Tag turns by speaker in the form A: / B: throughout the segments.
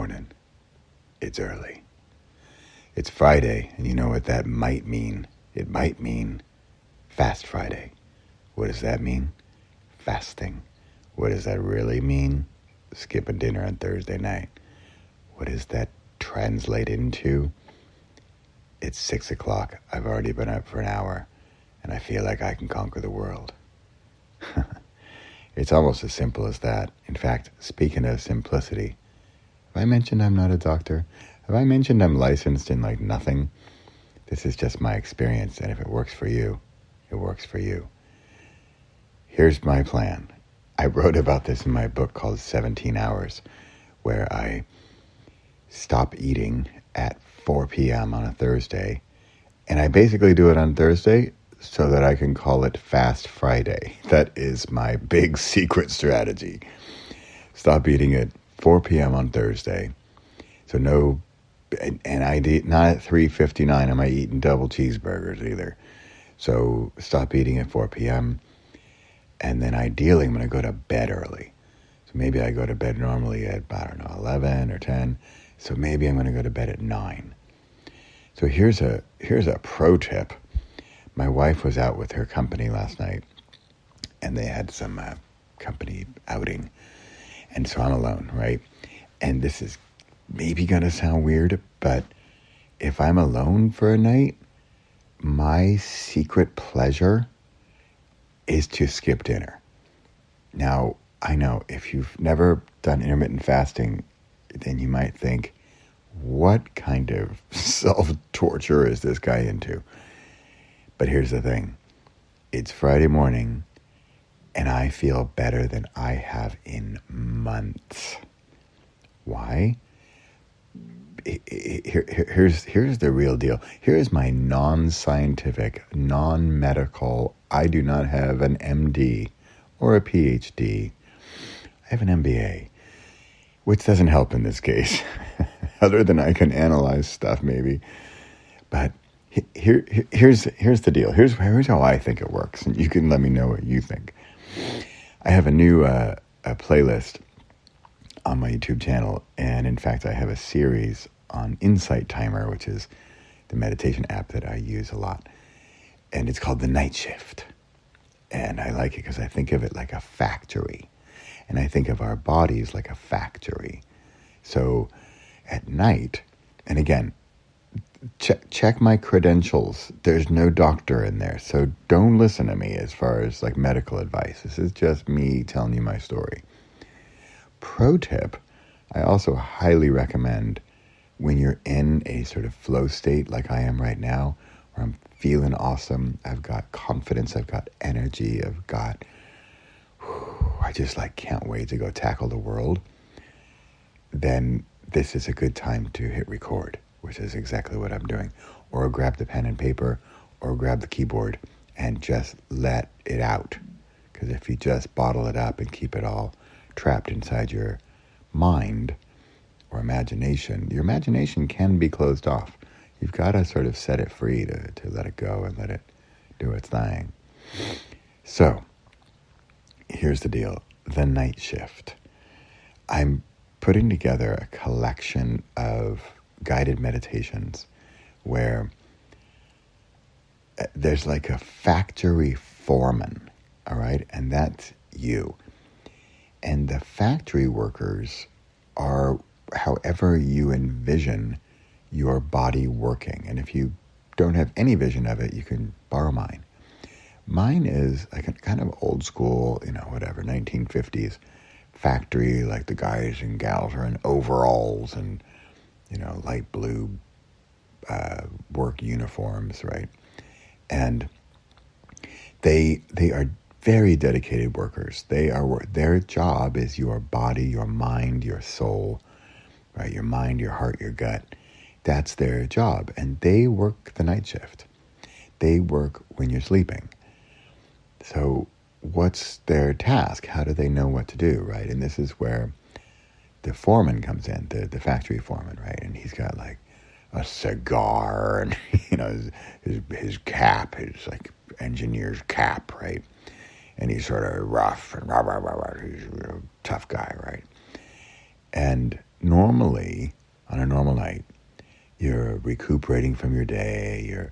A: morning. It's early. It's Friday, and you know what that might mean? It might mean Fast Friday. What does that mean? Fasting. What does that really mean? Skipping dinner on Thursday night. What does that translate into? It's 6 o'clock. I've already been up for an hour, and I feel like I can conquer the world. It's almost as simple as that. In fact, speaking of simplicity, have I mentioned I'm not a doctor? Have I mentioned I'm licensed in like nothing? This is just my experience, and if it works for you, it works for you. Here's my plan. I wrote about this in my book called 17 Hours, where I stop eating at 4 p.m. on a Thursday, and I basically do it on Thursday so that I can call it Fast Friday. That is my big secret strategy. Stop eating at 4 p.m. on Thursday. So no, and I did not at 3:59 am I eating double cheeseburgers either. So stop eating at 4 p.m. And then ideally I'm going to go to bed early. So maybe I go to bed normally at, 11 or 10. So maybe I'm going to go to bed at 9. So here's a pro tip. My wife was out with her company last night, and they had some company outing. And so I'm alone, right? And this is maybe going to sound weird, but if I'm alone for a night, my secret pleasure is to skip dinner. Now, I know if you've never done intermittent fasting, then you might think, what kind of self-torture is this guy into? But here's the thing. It's Friday morning, and I feel better than I have in months. Why? Here's the real deal. Here's my non-scientific, non-medical, I do not have an MD or a PhD. I have an MBA, which doesn't help in this case, other than I can analyze stuff maybe. But here's the deal. Here's how I think it works, and you can let me know what you think. I have a new a playlist on my YouTube channel, and in fact I have a series on Insight Timer, which is the meditation app that I use a lot, and it's called The Night Shift. And I like it because I think of it like a factory, and I think of our bodies like a factory. So at night, and again, check my credentials. There's no doctor in there, so don't listen to me as far as like medical advice. This is just me telling you my story. Pro tip, I also highly recommend when you're in a sort of flow state like I am right now, where I'm feeling awesome, I've got confidence, I've got energy, I just like can't wait to go tackle the world, then this is a good time to hit record, which is exactly what I'm doing. Or grab the pen and paper, or grab the keyboard and just let it out. Because if you just bottle it up and keep it all trapped inside your mind or imagination, your imagination can be closed off. You've got to sort of set it free to let it go and let it do its thing. So, here's the deal. The Night Shift. I'm putting together a collection of guided meditations where there's like a factory foreman, all right? And that's you. And the factory workers are however you envision your body working. And if you don't have any vision of it, you can borrow mine. Mine is like a kind of old school, 1950s factory, like the guys and gals are in overalls and, light blue work uniforms, right? And they are very dedicated workers. Their job is your body, your mind, your soul, right? Your mind, your heart, your gut. That's their job. And they work the night shift. They work when you're sleeping. So what's their task? How do they know what to do, right? And this is where the foreman comes in, the factory foreman, right? And he's got like a cigar and, his cap, his like engineer's cap, right? And he's sort of rough and he's a tough guy, right? And normally, on a normal night, you're recuperating from your day,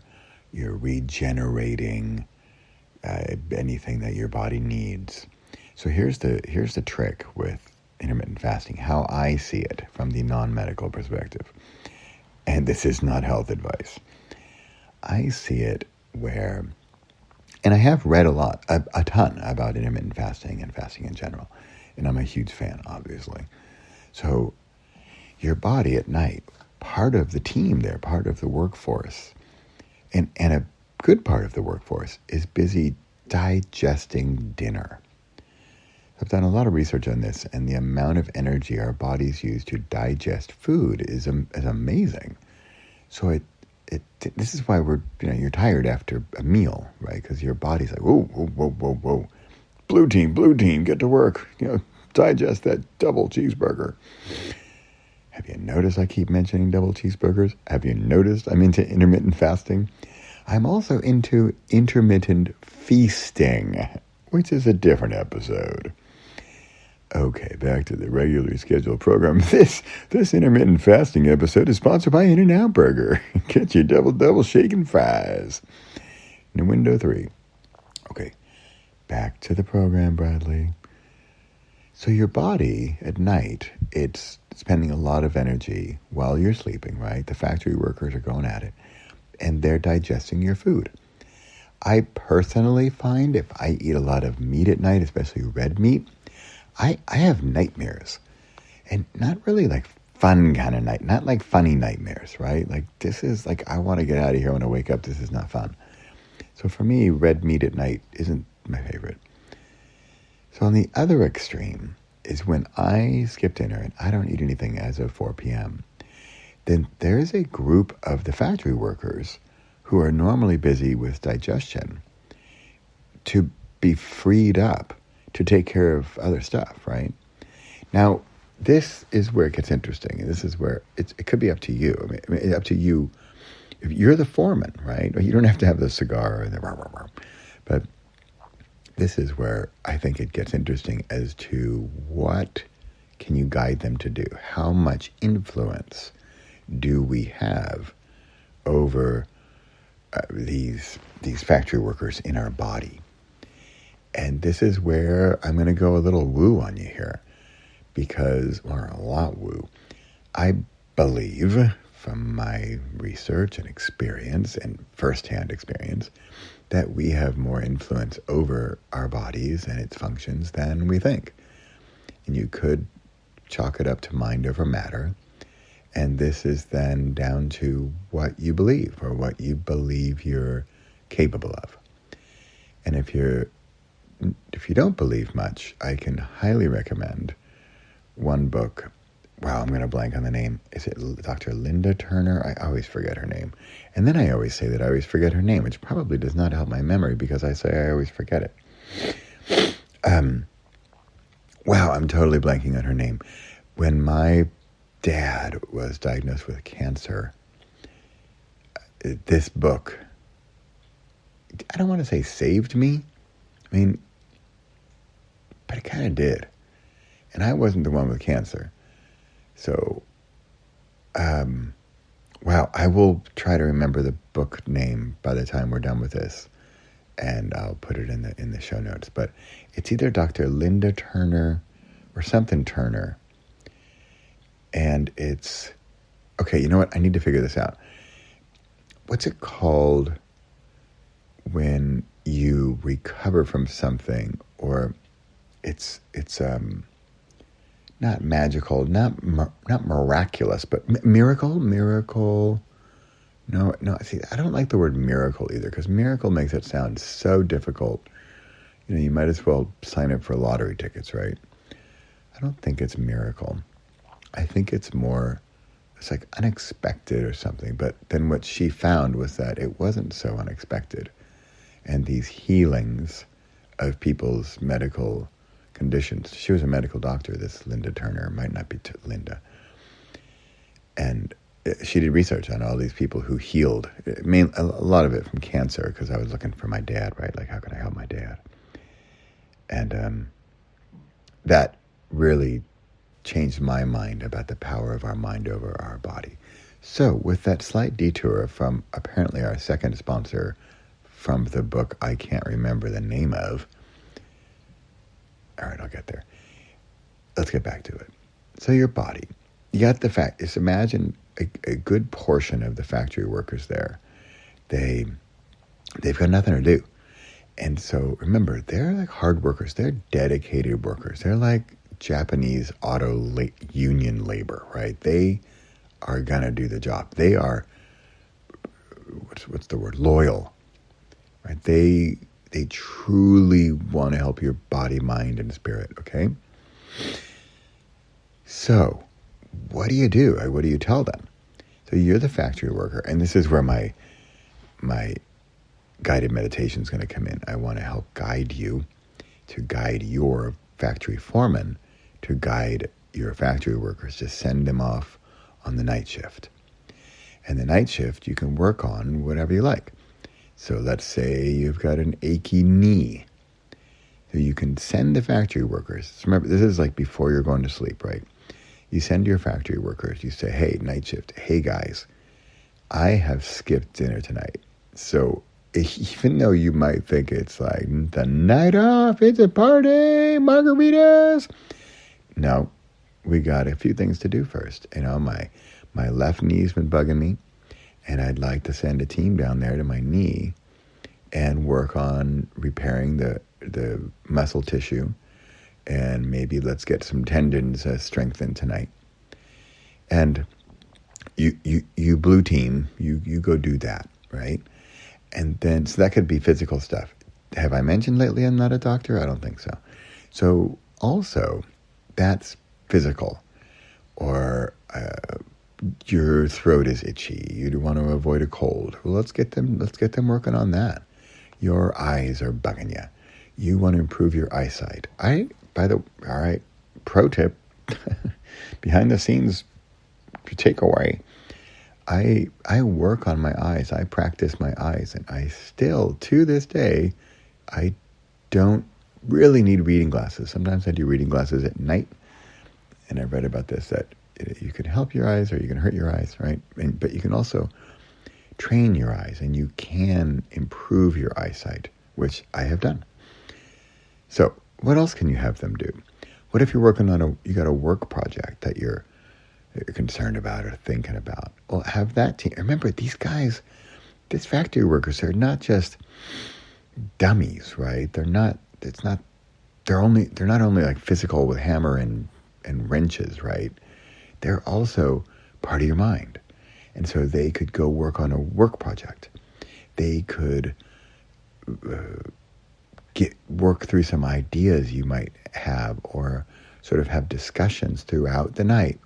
A: you're regenerating anything that your body needs. So here's the trick with intermittent fasting, how I see it from the non-medical perspective. And this is not health advice. I see it where, and I have read a ton about intermittent fasting and fasting in general, and I'm a huge fan, obviously. So your body at night, part of the team there, part of the workforce, and a good part of the workforce is busy digesting dinner. I've done a lot of research on this, and the amount of energy our bodies use to digest food is amazing. So this is why you're tired after a meal, right? Because your body's like, whoa, whoa, whoa, whoa, whoa, blue team, get to work, digest that double cheeseburger. Have you noticed I keep mentioning double cheeseburgers? Have you noticed I'm into intermittent fasting? I'm also into intermittent feasting, which is a different episode. Okay, back to the regularly scheduled program. This intermittent fasting episode is sponsored by In-N-Out Burger. Get your double shaken fries. New window 3. Okay, back to the program, Bradley. So your body at night, it's spending a lot of energy while you're sleeping, right? The factory workers are going at it, and they're digesting your food. I personally find if I eat a lot of meat at night, especially red meat, I have nightmares, and not really like fun kind of night, not like funny nightmares, right? Like this is like, I want to get out of here when I wake up. This is not fun. So for me, red meat at night isn't my favorite. So on the other extreme is when I skip dinner and I don't eat anything as of 4 p.m., then there's a group of the factory workers who are normally busy with digestion to be freed up to take care of other stuff, right? Now, this is where it gets interesting, and this is where it could be up to you. I mean, up to you. If you're the foreman, right? You don't have to have the cigar or the rah, rah, rah. But this is where I think it gets interesting as to what can you guide them to do? How much influence do we have over these factory workers in our body? And this is where I'm going to go a little woo on you here, or a lot woo. I believe from my research and experience and firsthand experience that we have more influence over our bodies and its functions than we think. And you could chalk it up to mind over matter. And this is then down to what you believe or what you believe you're capable of. And if you don't believe much, I can highly recommend one book. Wow, I'm going to blank on the name. Is it Dr. Linda Turner? I always forget her name. And then I always say that I always forget her name, which probably does not help my memory because I say I always forget it. Wow, I'm totally blanking on her name. When my dad was diagnosed with cancer, this book, I don't want to say saved me. I mean, but it kind of did. And I wasn't the one with cancer. So, wow, I will try to remember the book name by the time we're done with this, and I'll put it in the show notes. But it's either Dr. Linda Turner or something Turner. And it's, okay, you know what? I need to figure this out. What's it called when you recover from something, or it's not magical, not miraculous, but miracle. No. See, I don't like the word miracle either, because miracle makes it sound so difficult. You might as well sign up for lottery tickets, right? I don't think it's miracle. I think it's like unexpected or something. But then what she found was that it wasn't so unexpected. And these healings of people's medical conditions. She was a medical doctor, this Linda Turner, might not be Linda. And she did research on all these people who healed, a lot of it from cancer, because I was looking for my dad, right? Like, how can I help my dad? And that really changed my mind about the power of our mind over our body. So with that slight detour from apparently our second sponsor from the book I can't remember the name of. All right, I'll get there. Let's get back to it. So your body, you got the fact, just imagine a good portion of the factory workers there. They've got nothing to do. And so remember, they're like hard workers. They're dedicated workers. They're like Japanese union labor, right? They are going to do the job. They are, what's the word? Loyal, right? They truly want to help your body, mind, and spirit, okay? So what do you do? What do you tell them? So you're the factory worker, and this is where my guided meditation is going to come in. I want to help guide you to guide your factory foreman to guide your factory workers, to send them off on the night shift. And the night shift, you can work on whatever you like. So let's say you've got an achy knee. So you can send the factory workers. So remember, this is like before you're going to sleep, right? You send your factory workers, you say, hey, night shift, hey guys, I have skipped dinner tonight. So even though you might think it's like the night off, it's a party, margaritas. No, we got a few things to do first. You know, my left knee's been bugging me, and I'd like to send a team down there to my knee and work on repairing the muscle tissue, and maybe let's get some tendons strengthened tonight. And you blue team, you go do that, right? And then, so that could be physical stuff. Have I mentioned lately I'm not a doctor? I don't think so. So also, that's physical. Or your throat is itchy. You want to avoid a cold. Well, let's get them working on that. Your eyes are bugging you. You want to improve your eyesight. All right, pro tip, behind the scenes takeaway. I work on my eyes. I practice my eyes, and I still, to this day, I don't really need reading glasses. Sometimes I do reading glasses at night, and I've read about this, that you can help your eyes or you can hurt your eyes, right? But you can also train your eyes, and you can improve your eyesight, which I have done. So what else can you have them do? What if you're working on you got a work project that you're concerned about or thinking about? Well, have that team. Remember, these guys, these factory workers, they're not just dummies, right? They're not only like physical with hammer and wrenches, right? They're also part of your mind. And so they could go work on a work project. They could work through some ideas you might have, or sort of have discussions throughout the night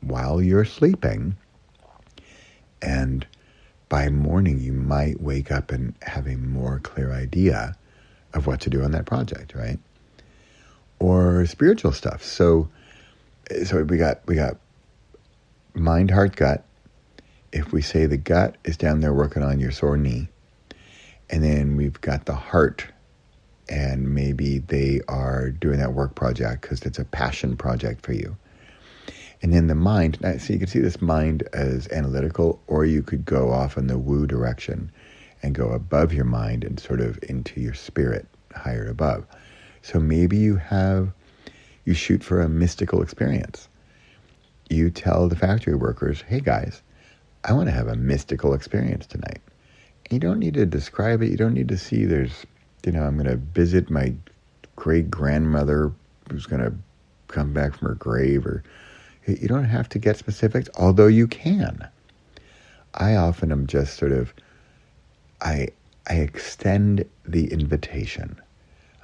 A: while you're sleeping. And by morning, you might wake up and have a more clear idea of what to do on that project, right? Or spiritual stuff. So we got mind, heart, gut. If we say the gut is down there working on your sore knee, and then we've got the heart, and maybe they are doing that work project because it's a passion project for you. And then the mind, so you can see this mind as analytical, or you could go off in the woo direction and go above your mind and sort of into your spirit, higher above. So maybe you shoot for a mystical experience. You tell the factory workers, hey guys, I want to have a mystical experience tonight. And you don't need to describe it. You don't need to see I'm going to visit my great-grandmother who's going to come back from her grave, or you don't have to get specifics, although you can. I often am just sort of, I extend the invitation.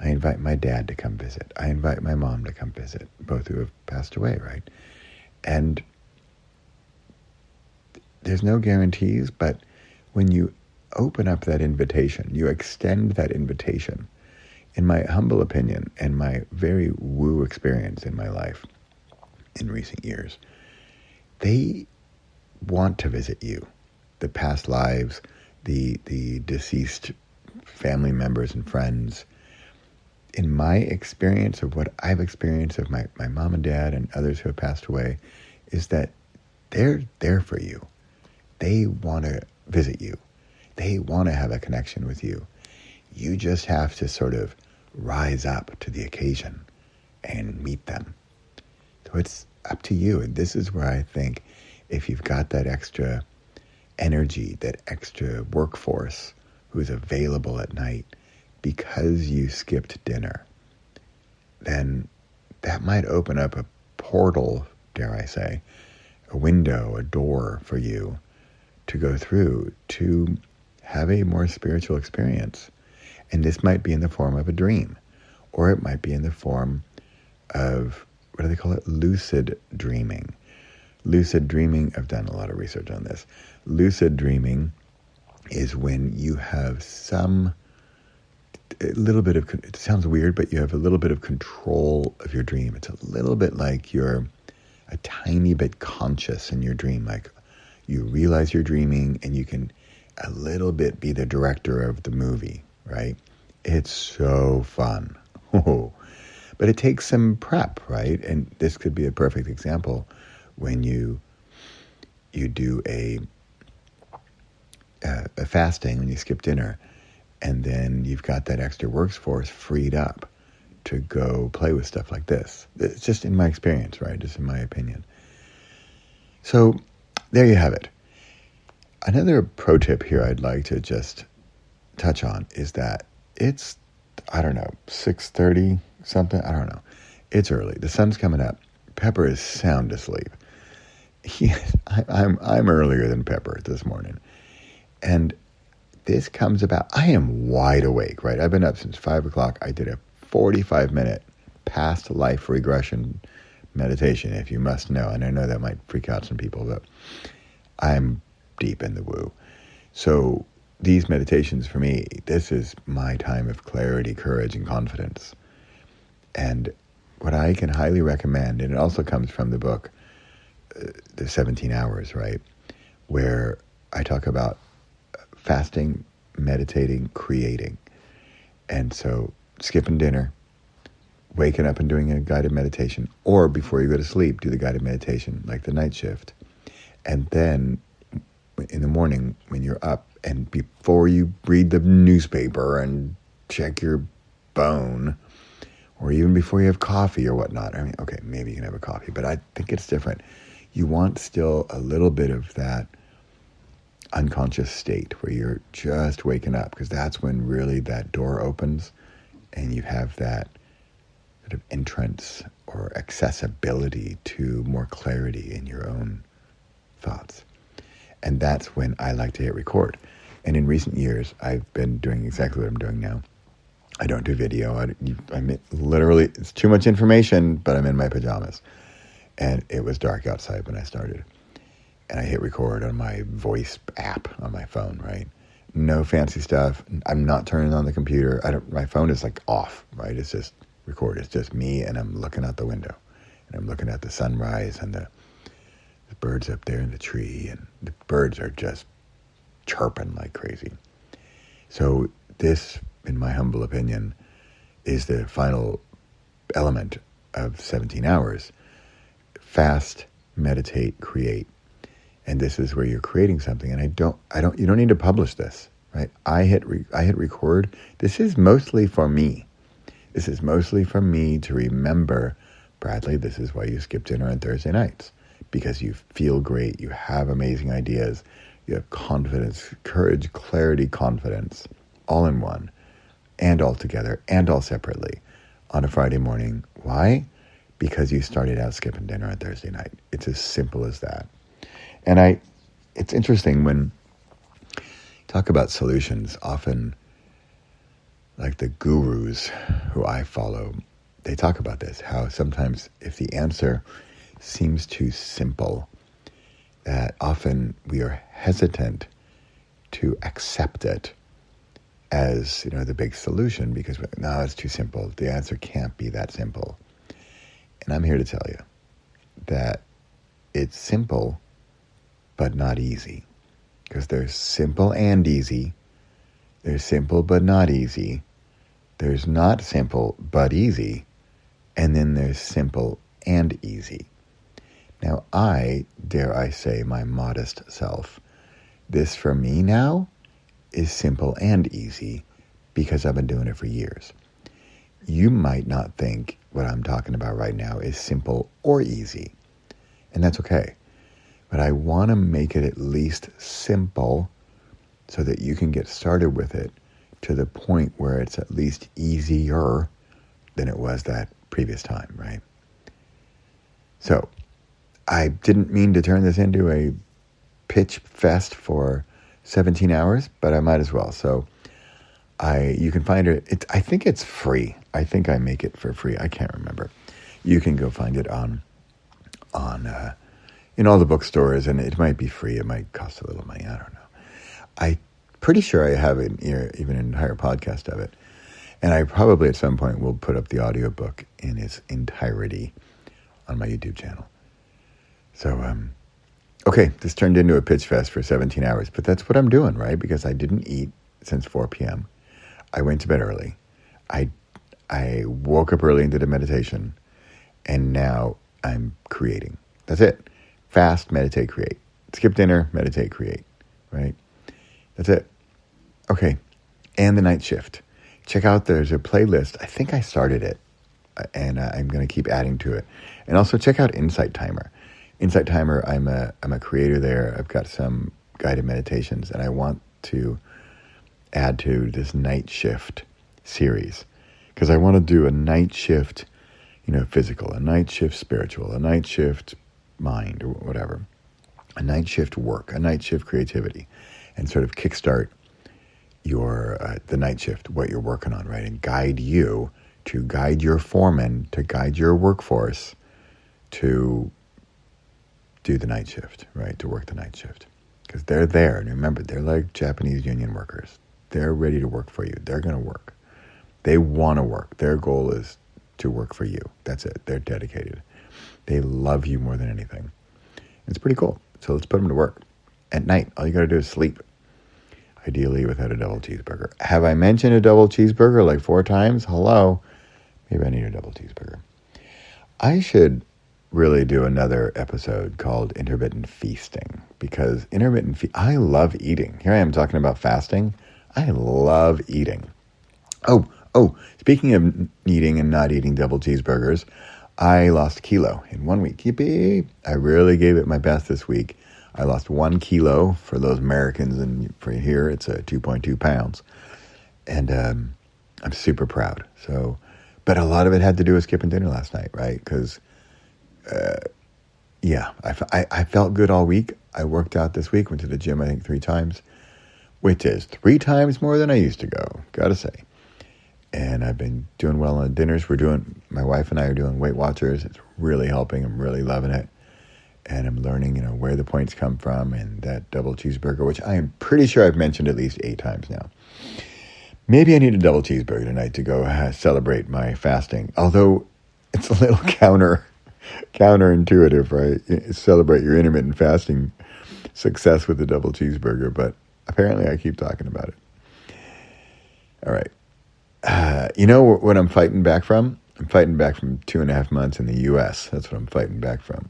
A: I invite my dad to come visit. I invite my mom to come visit, both who have passed away, right? And there's no guarantees, but when you open up that invitation, you extend that invitation. In my humble opinion, and my very woo experience in my life in recent years, they want to visit you. The past lives, the deceased family members and friends, in my experience of what I've experienced of my mom and dad and others who have passed away, is that they're there for you. They want to visit you. They want to have a connection with you. You just have to sort of rise up to the occasion and meet them. So it's up to you. And this is where I think if you've got that extra energy, that extra workforce who's available at night because you skipped dinner, then that might open up a portal, dare I say, a window, a door for you to go through to have a more spiritual experience. And this might be in the form of a dream, or it might be in the form of, what do they call it? Lucid dreaming. Lucid dreaming, I've done a lot of research on this. Lucid dreaming is when you have a little bit of, it sounds weird, but you have a little bit of control of your dream. It's a little bit like you're a tiny bit conscious in your dream. Like you realize you're dreaming and you can a little bit be the director of the movie, right? It's so fun. But it takes some prep, right? And this could be a perfect example when you do a fasting, when you skip dinner, and then you've got that extra workforce freed up to go play with stuff like this. It's just in my experience, right? Just in my opinion. So there you have it. Another pro tip here I'd like to just touch on is that it's, 6:30 something. I don't know. It's early. The sun's coming up. Pepper is sound asleep. I'm earlier than Pepper this morning. And this comes about, I am wide awake, right? I've been up since 5 o'clock. I did a 45-minute past life regression meditation, if you must know. And I know that might freak out some people, but I'm deep in the woo. So these meditations for me, this is my time of clarity, courage, and confidence. And what I can highly recommend, and it also comes from the book, The 17 Hours, right? Where I talk about fasting, meditating, creating. And so skipping dinner, waking up and doing a guided meditation, or before you go to sleep, do the guided meditation, like the night shift. And then in the morning when you're up and before you read the newspaper and check your phone, or even before you have coffee or whatnot. I mean, okay, maybe you can have a coffee, but I think it's different. You want still a little bit of that unconscious state where you're just waking up, because that's when really that door opens and you have that sort of entrance or accessibility to more clarity in your own thoughts. And that's when I like to hit record. And in recent years, I've been doing exactly what I'm doing now. I don't do video. I'm literally, it's too much information, but I'm in my pajamas. And it was dark outside when I started. And I hit record on my voice app on my phone, right? No fancy stuff. I'm not turning on the computer. My phone is like off, right? It's just record. It's just me, and I'm looking out the window. And I'm looking at the sunrise and the birds up there in the tree. And the birds are just chirping like crazy. So this, in my humble opinion, is the final element of 17 hours. Fast, meditate, create. And this is where you're creating something. And you don't need to publish this, right? I hit record. This is mostly for me. This is mostly for me to remember, Bradley, this is why you skip dinner on Thursday nights. Because you feel great, you have amazing ideas, you have confidence, courage, clarity, confidence, all in one, and all together, and all separately on a Friday morning. Why? Because you started out skipping dinner on Thursday night. It's as simple as that. And it's interesting when you talk about solutions, often like the gurus who I follow, they talk about this, how sometimes if the answer seems too simple, that often we are hesitant to accept it as, the big solution, because no, it's too simple. The answer can't be that simple. And I'm here to tell you that it's simple, but not easy. Because there's simple and easy. There's simple but not easy. There's not simple but easy, and then there's simple and easy. Now dare I say, my modest self, this for me now is simple and easy because I've been doing it for years. You might not think what I'm talking about right now is simple or easy, and that's okay. But I want to make it at least simple so that you can get started with it to the point where it's at least easier than it was that previous time, right? So I didn't mean to turn this into a pitch fest for 17 hours, but I might as well. So you can find it. I think it's free. I think I make it for free. I can't remember. You can go find it on in all the bookstores, and it might be free. It might cost a little money. I don't know. I'm pretty sure I have even an entire podcast of it. And I probably at some point will put up the audiobook in its entirety on my YouTube channel. So, okay, this turned into a pitch fest for 17 hours, but that's what I'm doing, right? Because I didn't eat since 4 p.m. I went to bed early. I woke up early and did a meditation, and now I'm creating. That's it. Fast, meditate, create. Skip dinner, meditate, create, right? That's it. Okay, and the night shift. Check out, there's a playlist. I think I started it, and I'm going to keep adding to it. And also check out Insight Timer. Insight Timer, I'm a creator there. I've got some guided meditations, and I want to add to this night shift series because I want to do a night shift, physical, a night shift spiritual, a night shift mind or whatever, a night shift work, a night shift creativity, and sort of kickstart your the night shift, what you're working on, right? And guide you to guide your foreman, to guide your workforce to do the night shift, right? To work the night shift. Because they're there. And remember, they're like Japanese union workers. They're ready to work for you. They're going to work. They want to work. Their goal is to work for you. That's it. They're dedicated. They love you more than anything. It's pretty cool. So let's put them to work. At night, all you got to do is sleep. Ideally without a double cheeseburger. Have I mentioned a double cheeseburger like 4 times? Hello. Maybe I need a double cheeseburger. I should really do another episode called Intermittent Feasting, because I love eating. Here I am talking about fasting. I love eating. Oh, speaking of eating and not eating double cheeseburgers, I lost a kilo in 1 week. Yippee! I really gave it my best this week. I lost 1 kilo for those Americans, and for here it's 2.2 pounds. And I'm super proud. So, but a lot of it had to do with skipping dinner last night, right? Because, I felt good all week. I worked out this week, went to the gym, I think 3 times, which is 3 times more than I used to go, gotta say. And I've been doing well on dinners. My wife and I are doing Weight Watchers. It's really helping. I'm really loving it. And I'm learning, where the points come from, and that double cheeseburger, which I am pretty sure I've mentioned at least 8 times now. Maybe I need a double cheeseburger tonight to go celebrate my fasting. Although it's a little counterintuitive, right? Celebrate your intermittent fasting success with a double cheeseburger, but apparently I keep talking about it. All right. You know what I'm fighting back from? I'm fighting back from 2.5 months in the U.S. That's what I'm fighting back from.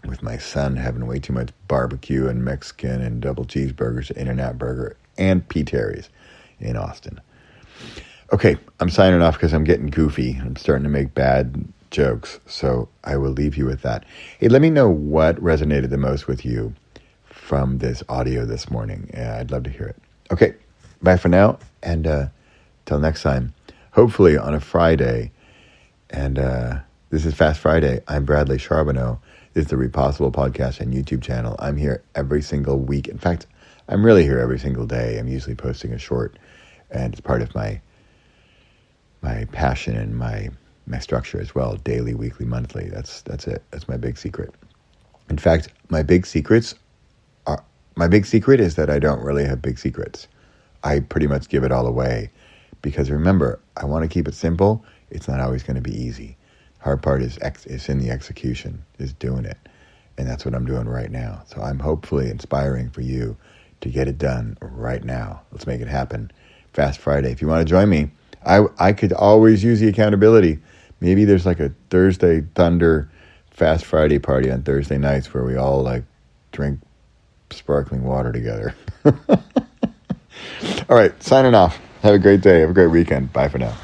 A: With my son having way too much barbecue and Mexican and double cheeseburgers at In-N-Out Burger and P. Terry's in Austin. Okay, I'm signing off because I'm getting goofy. I'm starting to make bad jokes, so I will leave you with that. Hey, let me know what resonated the most with you from this audio this morning. I'd love to hear it. Okay, bye for now, and till next time, hopefully on a Friday. And this is Fast Friday. I'm Bradley Charbonneau. This is the Repossible podcast and YouTube channel. I'm here every single week. In fact, I'm really here every single day. I'm usually posting a short, and it's part of my passion and my structure as well. Daily, weekly, monthly. That's it. That's my big secret. In fact, my big secret is that I don't really have big secrets. I pretty much give it all away. Because remember, I want to keep it simple. It's not always going to be easy. Hard part is in the execution, is doing it. And that's what I'm doing right now. So I'm hopefully inspiring for you to get it done right now. Let's make it happen. Fast Friday. If you want to join me, I could always use the accountability. Maybe there's like a Thursday Thunder Fast Friday party on Thursday nights where we all like drink sparkling water together. All right, signing off. Have a great day. Have a great weekend. Bye for now.